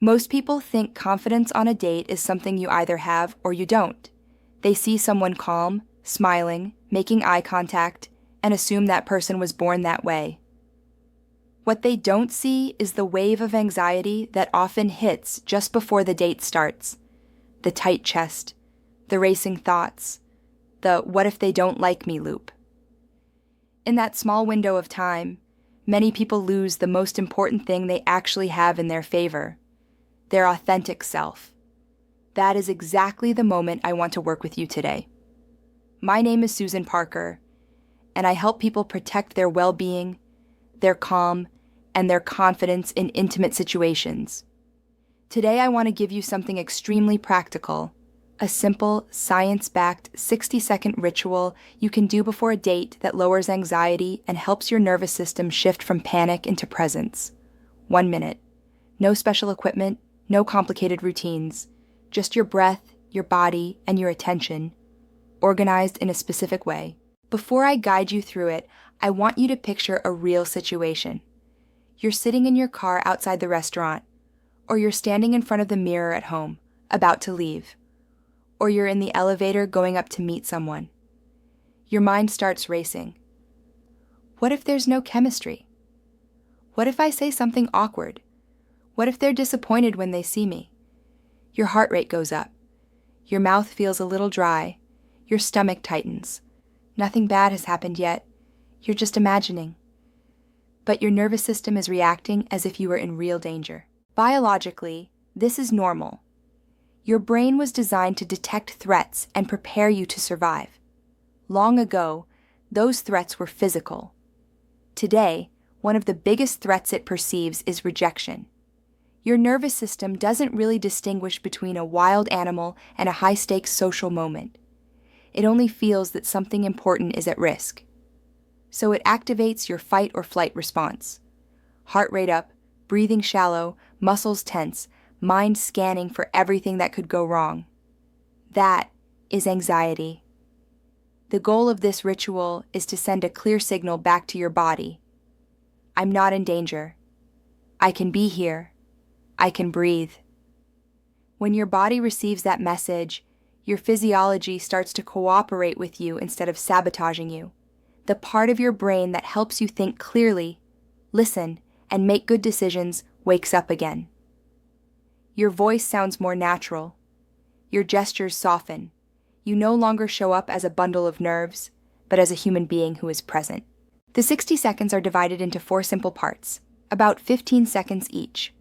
Most people think confidence on a date is something you either have or you don't. They see someone calm, smiling, making eye contact, and assume that person was born that way. What they don't see is the wave of anxiety that often hits just before the date starts. The tight chest, the racing thoughts, the what if they don't like me loop. In that small window of time, many people lose the most important thing they actually have in their favor, their authentic self. That is exactly the moment I want to work with you today. My name is Susan Parker, and I help people protect their well-being, their calm, and their confidence in intimate situations. Today I want to give you something extremely practical, a simple, science-backed 60-second ritual you can do before a date that lowers anxiety and helps your nervous system shift from panic into presence. 1 minute. No special equipment, no complicated routines, just your breath, your body, and your attention, organized in a specific way. Before I guide you through it, I want you to picture a real situation. You're sitting in your car outside the restaurant, or you're standing in front of the mirror at home, about to leave, or you're in the elevator going up to meet someone. Your mind starts racing. What if there's no chemistry? What if I say something awkward? What if they're disappointed when they see me? Your heart rate goes up. Your mouth feels a little dry. Your stomach tightens. Nothing bad has happened yet. You're just imagining. But your nervous system is reacting as if you were in real danger. Biologically, this is normal. Your brain was designed to detect threats and prepare you to survive. Long ago, those threats were physical. Today, one of the biggest threats it perceives is rejection. Your nervous system doesn't really distinguish between a wild animal and a high-stakes social moment. It only feels that something important is at risk. So it activates your fight or flight response. Heart rate up, breathing shallow, muscles tense, mind scanning for everything that could go wrong. That is anxiety. The goal of this ritual is to send a clear signal back to your body. I'm not in danger. I can be here. I can breathe. When your body receives that message, your physiology starts to cooperate with you instead of sabotaging you. The part of your brain that helps you think clearly, listen, and make good decisions wakes up again. Your voice sounds more natural. Your gestures soften. You no longer show up as a bundle of nerves, but as a human being who is present. The 60 seconds are divided into 4 simple parts, about 15 seconds each.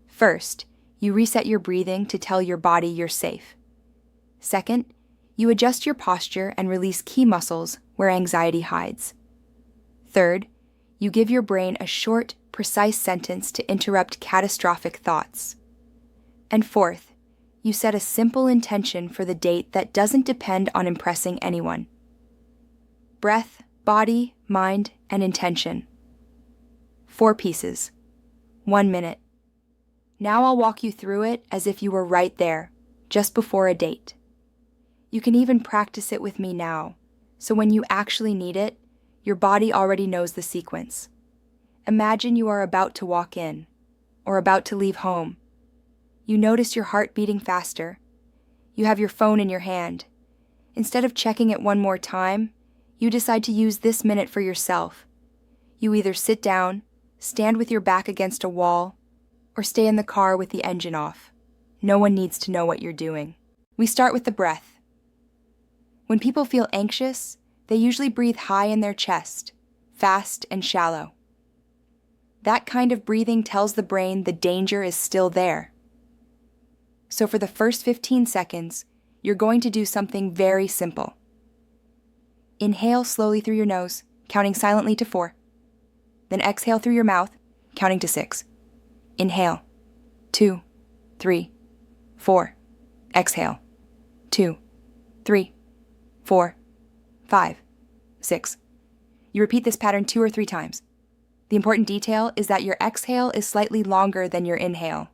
First, you reset your breathing to tell your body you're safe. Second, you adjust your posture and release key muscles where anxiety hides. Third, you give your brain a short, precise sentence to interrupt catastrophic thoughts. And fourth, you set a simple intention for the date that doesn't depend on impressing anyone. Breath, body, mind, and intention. 4 pieces. 1 minute. Now I'll walk you through it as if you were right there, just before a date. You can even practice it with me now, so when you actually need it, your body already knows the sequence. Imagine you are about to walk in, or about to leave home. You notice your heart beating faster. You have your phone in your hand. Instead of checking it one more time, you decide to use this minute for yourself. You either sit down, stand with your back against a wall, or stay in the car with the engine off. No one needs to know what you're doing. We start with the breath. When people feel anxious, they usually breathe high in their chest, fast and shallow. That kind of breathing tells the brain the danger is still there. So for the first 15 seconds, you're going to do something very simple. Inhale slowly through your nose, counting silently to 4. Then exhale through your mouth, counting to 6. Inhale. 2, 3, 4. Exhale. 2, 3, 4, 5, 6. You repeat this pattern 2 or 3 times. The important detail is that your exhale is slightly longer than your inhale.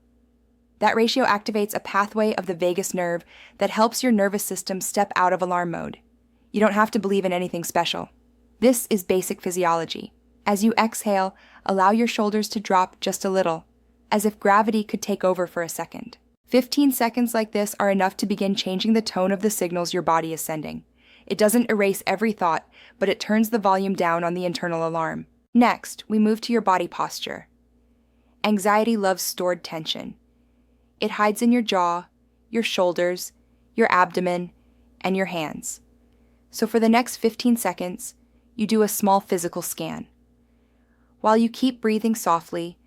That ratio activates a pathway of the vagus nerve that helps your nervous system step out of alarm mode. You don't have to believe in anything special. This is basic physiology. As you exhale, allow your shoulders to drop just a little. as if gravity could take over for a second. 15 seconds like this are enough to begin changing the tone of the signals your body is sending. It doesn't erase every thought, but it turns the volume down on the internal alarm. Next, we move to your body posture. Anxiety loves stored tension. It hides in your jaw, your shoulders, your abdomen, and your hands. So for the next 15 seconds, you do a small physical scan. While you keep breathing softly,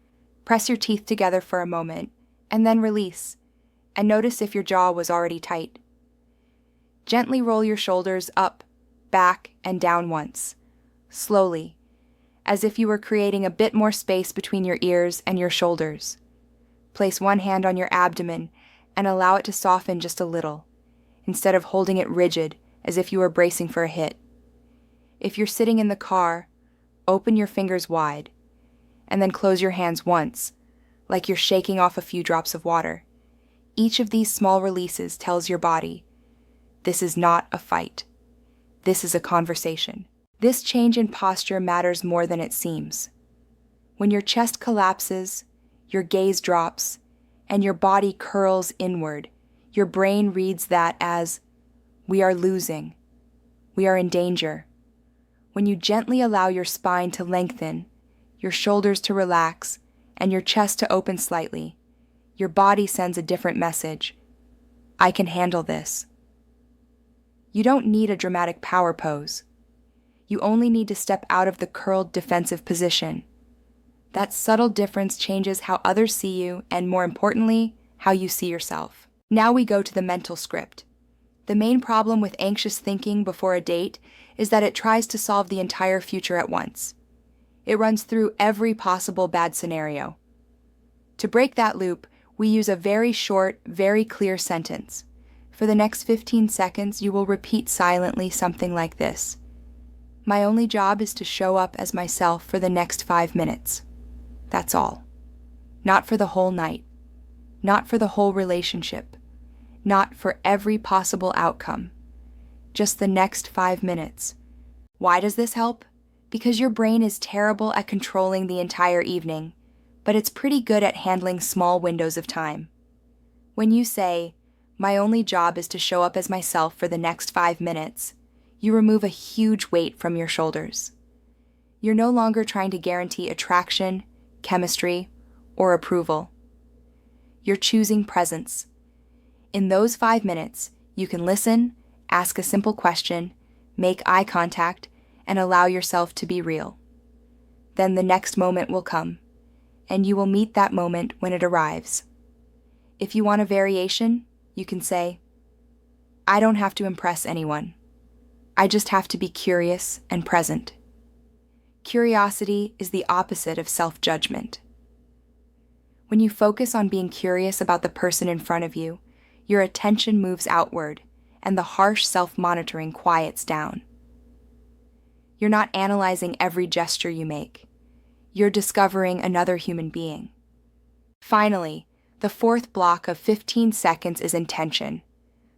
press your teeth together for a moment, and then release, and notice if your jaw was already tight. Gently roll your shoulders up, back, and down once, slowly, as if you were creating a bit more space between your ears and your shoulders. Place one hand on your abdomen and allow it to soften just a little, instead of holding it rigid as if you were bracing for a hit. If you're sitting in the car, open your fingers wide, and then close your hands once, like you're shaking off a few drops of water. Each of these small releases tells your body, this is not a fight. This is a conversation. This change in posture matters more than it seems. When your chest collapses, your gaze drops, and your body curls inward, your brain reads that as, we are losing. We are in danger. When you gently allow your spine to lengthen, your shoulders to relax, and your chest to open slightly, your body sends a different message. I can handle this. You don't need a dramatic power pose. You only need to step out of the curled defensive position. That subtle difference changes how others see you and, more importantly, how you see yourself. Now we go to the mental script. The main problem with anxious thinking before a date is that it tries to solve the entire future at once. It runs through every possible bad scenario. To break that loop, we use a very short, very clear sentence. For the next 15 seconds, you will repeat silently something like this. My only job is to show up as myself for the next 5 minutes. That's all. Not for the whole night. Not for the whole relationship. Not for every possible outcome. Just the next 5 minutes. Why does this help? Because your brain is terrible at controlling the entire evening, but it's pretty good at handling small windows of time. When you say, my only job is to show up as myself for the next 5 minutes, you remove a huge weight from your shoulders. You're no longer trying to guarantee attraction, chemistry, or approval. You're choosing presence. In those 5 minutes, you can listen, ask a simple question, make eye contact, and allow yourself to be real. Then the next moment will come, and you will meet that moment when it arrives. If you want a variation, you can say, I don't have to impress anyone. I just have to be curious and present. Curiosity is the opposite of self-judgment. When you focus on being curious about the person in front of you, your attention moves outward, and the harsh self-monitoring quiets down. You're not analyzing every gesture you make. You're discovering another human being. Finally, the fourth block of 15 seconds is intention.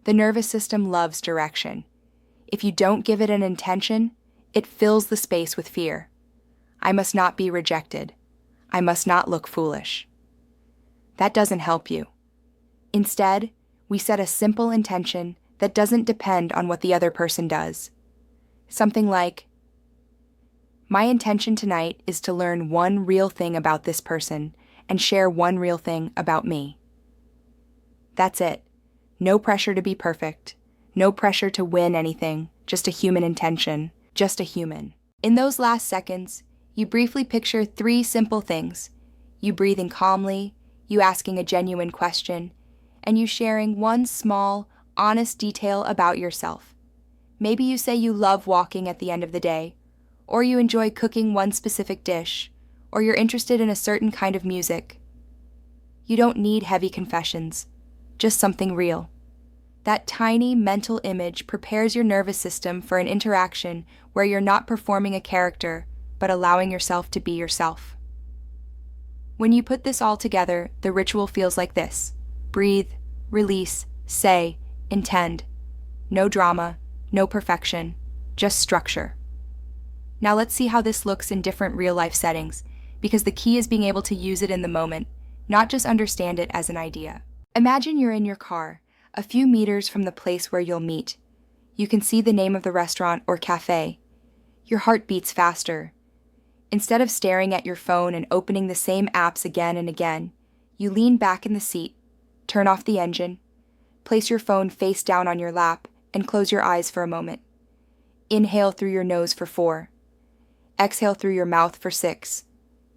The nervous system loves direction. If you don't give it an intention, it fills the space with fear. I must not be rejected. I must not look foolish. That doesn't help you. Instead, we set a simple intention that doesn't depend on what the other person does. Something like, my intention tonight is to learn one real thing about this person and share one real thing about me. That's it. No pressure to be perfect. No pressure to win anything. Just a human intention. Just a human. In those last seconds, you briefly picture 3 simple things. You breathing calmly, you asking a genuine question, and you sharing one small, honest detail about yourself. Maybe you say you love walking at the end of the day, or you enjoy cooking one specific dish, or you're interested in a certain kind of music. You don't need heavy confessions, just something real. That tiny mental image prepares your nervous system for an interaction where you're not performing a character, but allowing yourself to be yourself. When you put this all together, the ritual feels like this. Breathe, release, say, intend. No drama, no perfection, just structure. Now let's see how this looks in different real-life settings, because the key is being able to use it in the moment, not just understand it as an idea. Imagine you're in your car, a few meters from the place where you'll meet. You can see the name of the restaurant or cafe. Your heart beats faster. Instead of staring at your phone and opening the same apps again and again, you lean back in the seat, turn off the engine, place your phone face down on your lap, and close your eyes for a moment. Inhale through your nose for 4. Exhale through your mouth for 6.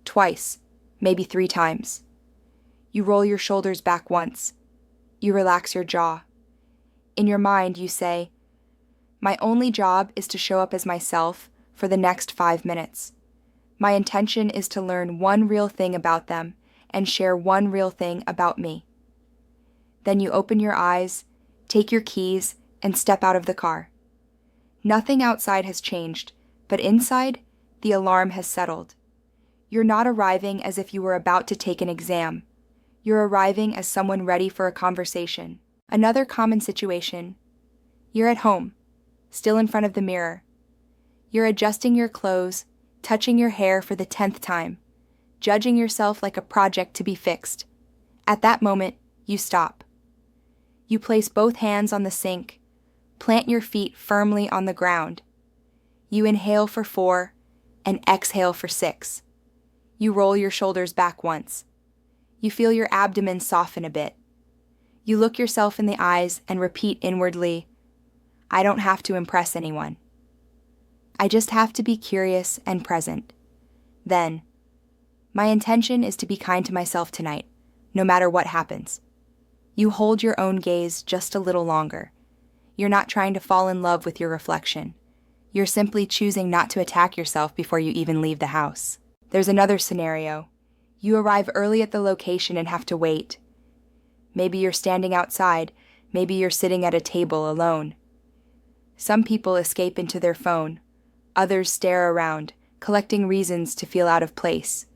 Twice, maybe 3 times. You roll your shoulders back once. You relax your jaw. In your mind, you say, "My only job is to show up as myself for the next 5 minutes. My intention is to learn one real thing about them and share one real thing about me." Then you open your eyes, take your keys, and step out of the car. Nothing outside has changed, but inside, the alarm has settled. You're not arriving as if you were about to take an exam. You're arriving as someone ready for a conversation. Another common situation. You're at home, still in front of the mirror. You're adjusting your clothes, touching your hair for the 10th time, judging yourself like a project to be fixed. At that moment, you stop. You place both hands on the sink, plant your feet firmly on the ground. You inhale for 4 and exhale for 6. You roll your shoulders back once. You feel your abdomen soften a bit. You look yourself in the eyes and repeat inwardly, "I don't have to impress anyone. I just have to be curious and present." Then, "My intention is to be kind to myself tonight, no matter what happens." You hold your own gaze just a little longer. You're not trying to fall in love with your reflection. You're simply choosing not to attack yourself before you even leave the house. There's another scenario. You arrive early at the location and have to wait. Maybe you're standing outside, maybe you're sitting at a table alone. Some people escape into their phone. Others stare around, collecting reasons to feel out of place.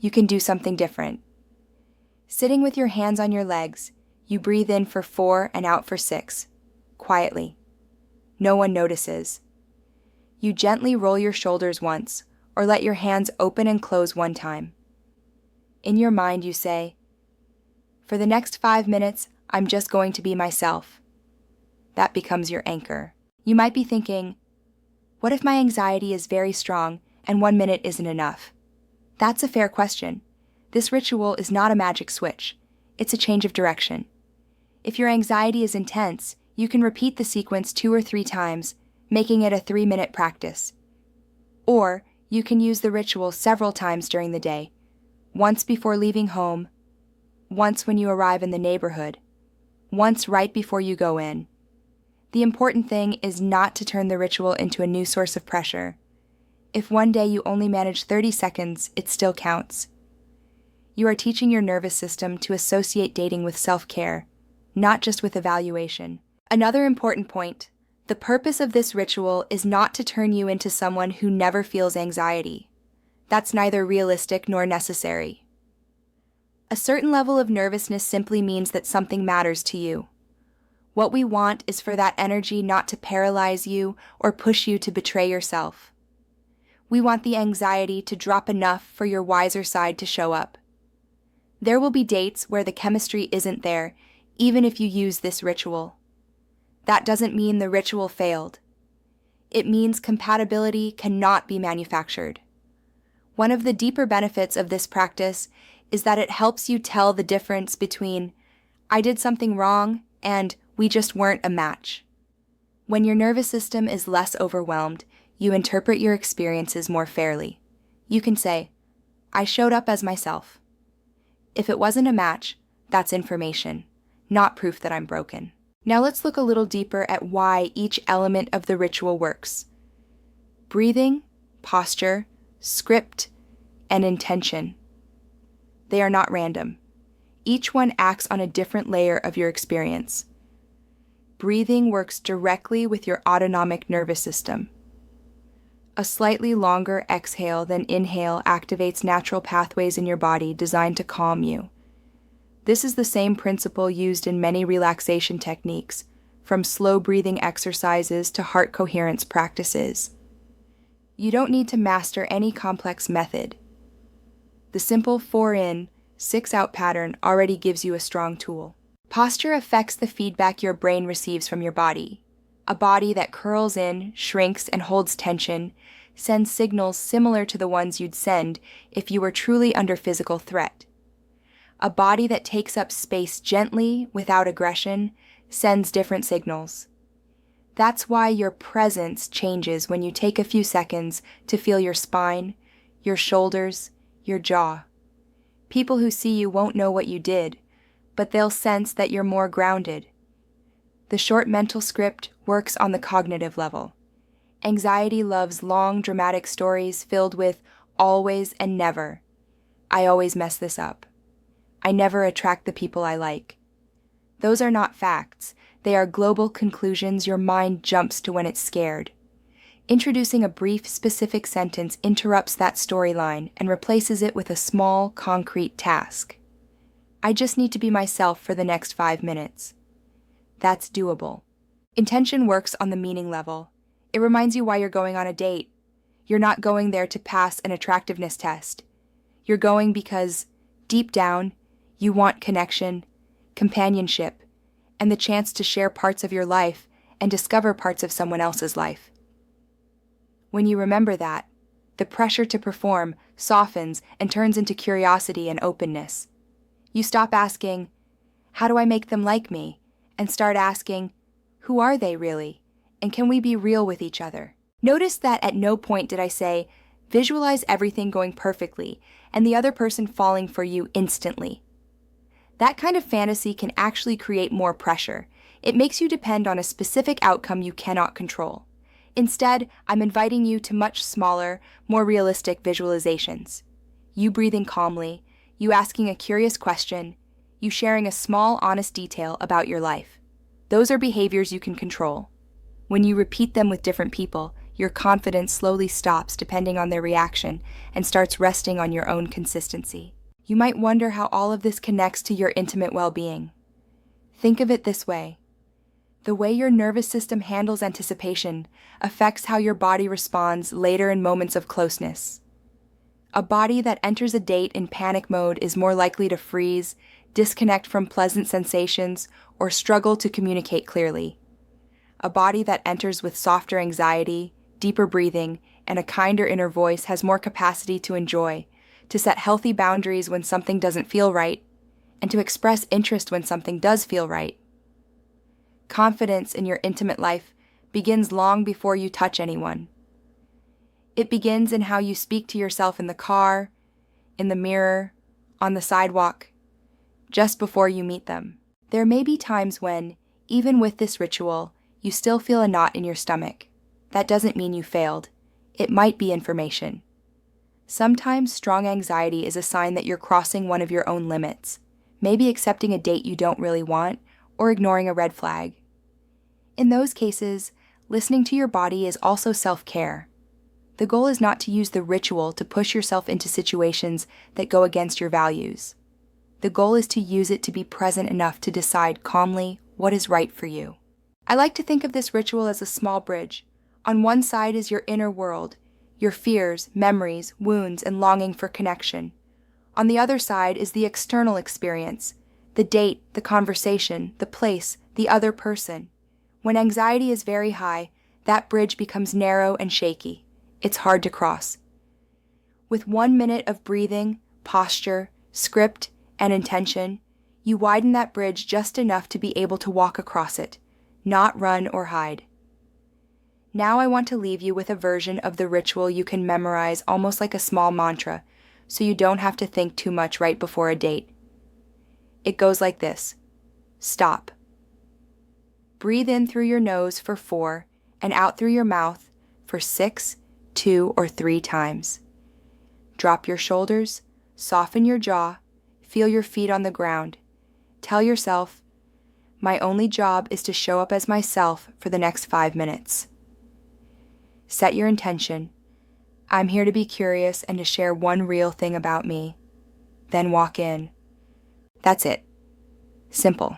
You can do something different. Sitting with your hands on your legs, you breathe in for 4 and out for 6, quietly. No one notices. You gently roll your shoulders once, or let your hands open and close one time. In your mind, you say, "For the next 5 minutes, I'm just going to be myself." That becomes your anchor. You might be thinking, what if my anxiety is very strong and 1 minute isn't enough? That's a fair question. This ritual is not a magic switch. It's a change of direction. If your anxiety is intense, you can repeat the sequence 2 or 3 times, making it a 3-minute practice. Or you can use the ritual several times during the day, once before leaving home, once when you arrive in the neighborhood, once right before you go in. The important thing is not to turn the ritual into a new source of pressure. If one day you only manage 30 seconds, it still counts. You are teaching your nervous system to associate dating with self-care, not just with evaluation. Another important point, the purpose of this ritual is not to turn you into someone who never feels anxiety. That's neither realistic nor necessary. A certain level of nervousness simply means that something matters to you. What we want is for that energy not to paralyze you or push you to betray yourself. We want the anxiety to drop enough for your wiser side to show up. There will be dates where the chemistry isn't there, even if you use this ritual. That doesn't mean the ritual failed. It means compatibility cannot be manufactured. One of the deeper benefits of this practice is that it helps you tell the difference between "I did something wrong" and "we just weren't a match." When your nervous system is less overwhelmed, you interpret your experiences more fairly. You can say, "I showed up as myself." If it wasn't a match, that's information, not proof that I'm broken. Now let's look a little deeper at why each element of the ritual works. Breathing, posture, script, and intention. They are not random. Each one acts on a different layer of your experience. Breathing works directly with your autonomic nervous system. A slightly longer exhale than inhale activates natural pathways in your body designed to calm you. This is the same principle used in many relaxation techniques, from slow breathing exercises to heart coherence practices. You don't need to master any complex method. The simple 4 in, 6-out pattern already gives you a strong tool. Posture affects the feedback your brain receives from your body. A body that curls in, shrinks, and holds tension sends signals similar to the ones you'd send if you were truly under physical threat. A body that takes up space gently, without aggression, sends different signals. That's why your presence changes when you take a few seconds to feel your spine, your shoulders, your jaw. People who see you won't know what you did, but they'll sense that you're more grounded. The short mental script works on the cognitive level. Anxiety loves long, dramatic stories filled with always and never. I always mess this up. I never attract the people I like. Those are not facts. They are global conclusions your mind jumps to when it's scared. Introducing a brief, specific sentence interrupts that storyline and replaces it with a small, concrete task. I just need to be myself for the next 5 minutes. That's doable. Intention works on the meaning level. It reminds you why you're going on a date. You're not going there to pass an attractiveness test. You're going because, deep down, you want connection, companionship, and the chance to share parts of your life and discover parts of someone else's life. When you remember that, the pressure to perform softens and turns into curiosity and openness. You stop asking, "How do I make them like me?" and start asking, "Who are they really? And can we be real with each other?" Notice that at no point did I say, visualize everything going perfectly and the other person falling for you instantly. That kind of fantasy can actually create more pressure. It makes you depend on a specific outcome you cannot control. Instead, I'm inviting you to much smaller, more realistic visualizations. You breathing calmly, you asking a curious question, you sharing a small, honest detail about your life. Those are behaviors you can control. When you repeat them with different people, your confidence slowly stops depending on their reaction and starts resting on your own consistency. You might wonder how all of this connects to your intimate well-being. Think of it this way. The way your nervous system handles anticipation affects how your body responds later in moments of closeness. A body that enters a date in panic mode is more likely to freeze, disconnect from pleasant sensations, or struggle to communicate clearly. A body that enters with softer anxiety, deeper breathing, and a kinder inner voice has more capacity to enjoy, to set healthy boundaries when something doesn't feel right, and to express interest when something does feel right. Confidence in your intimate life begins long before you touch anyone. It begins in how you speak to yourself in the car, in the mirror, on the sidewalk, just before you meet them. There may be times when, even with this ritual, you still feel a knot in your stomach. That doesn't mean you failed. It might be information. Sometimes strong anxiety is a sign that you're crossing one of your own limits, maybe accepting a date you don't really want, or ignoring a red flag. In those cases, listening to your body is also self-care. The goal is not to use the ritual to push yourself into situations that go against your values. The goal is to use it to be present enough to decide calmly what is right for you. I like to think of this ritual as a small bridge. On one side is your inner world, your fears, memories, wounds, and longing for connection. On the other side is the external experience, the date, the conversation, the place, the other person. When anxiety is very high, that bridge becomes narrow and shaky. It's hard to cross. With 1 minute of breathing, posture, script, and intention, you widen that bridge just enough to be able to walk across it, not run or hide. Now I want to leave you with a version of the ritual you can memorize almost like a small mantra, so you don't have to think too much right before a date. It goes like this. Stop. Breathe in through your nose for 4 and out through your mouth for 6, 2, or 3 times. Drop your shoulders, soften your jaw, feel your feet on the ground. Tell yourself, my only job is to show up as myself for the next 5 minutes. Set your intention. I'm here to be curious and to share one real thing about me. Then walk in. That's it. Simple.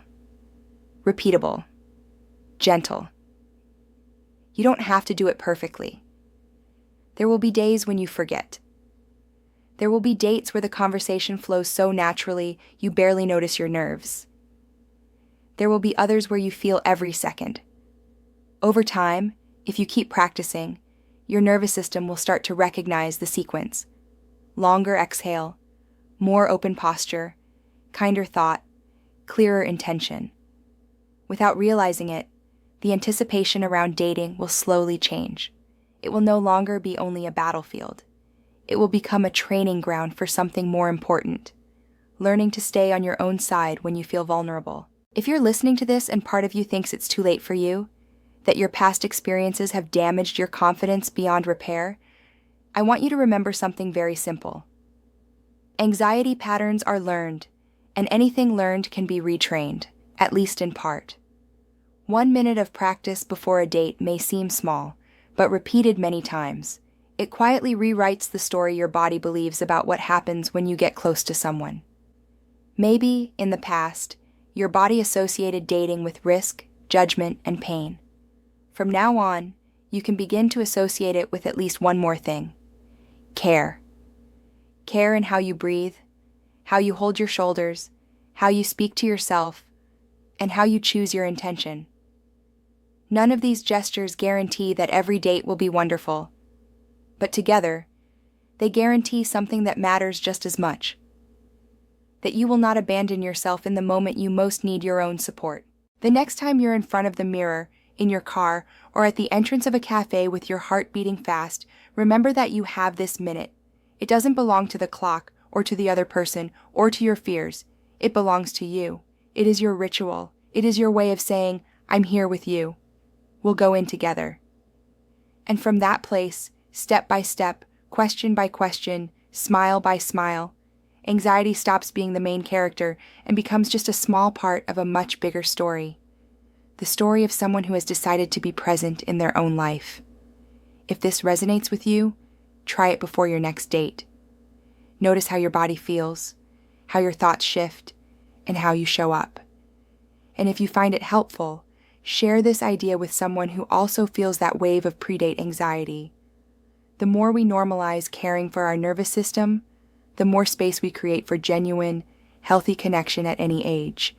Repeatable. Gentle. You don't have to do it perfectly. There will be days when you forget. There will be dates where the conversation flows so naturally you barely notice your nerves. There will be others where you feel every second. Over time, if you keep practicing, your nervous system will start to recognize the sequence. Longer exhale, more open posture, kinder thought, clearer intention. Without realizing it, the anticipation around dating will slowly change. It will no longer be only a battlefield. It will become a training ground for something more important, learning to stay on your own side when you feel vulnerable. If you're listening to this and part of you thinks it's too late for you, that your past experiences have damaged your confidence beyond repair, I want you to remember something very simple. Anxiety patterns are learned, and anything learned can be retrained, at least in part. 1 minute of practice before a date may seem small, but repeated many times, it quietly rewrites the story your body believes about what happens when you get close to someone. Maybe, in the past, your body associated dating with risk, judgment, and pain. From now on, you can begin to associate it with at least one more thing: care. Care in how you breathe, how you hold your shoulders, how you speak to yourself, and how you choose your intention. None of these gestures guarantee that every date will be wonderful, but together, they guarantee something that matters just as much: that you will not abandon yourself in the moment you most need your own support. The next time you're in front of the mirror, in your car, or at the entrance of a cafe with your heart beating fast, remember that you have this minute. It doesn't belong to the clock, or to the other person, or to your fears. It belongs to you. It is your ritual. It is your way of saying, "I'm here with you. We'll go in together." And from that place, step by step, question by question, smile by smile, anxiety stops being the main character and becomes just a small part of a much bigger story. The story of someone who has decided to be present in their own life. If this resonates with you, try it before your next date. Notice how your body feels, how your thoughts shift, and how you show up. And if you find it helpful, share this idea with someone who also feels that wave of pre-date anxiety. The more we normalize caring for our nervous system, the more space we create for genuine, healthy connection at any age,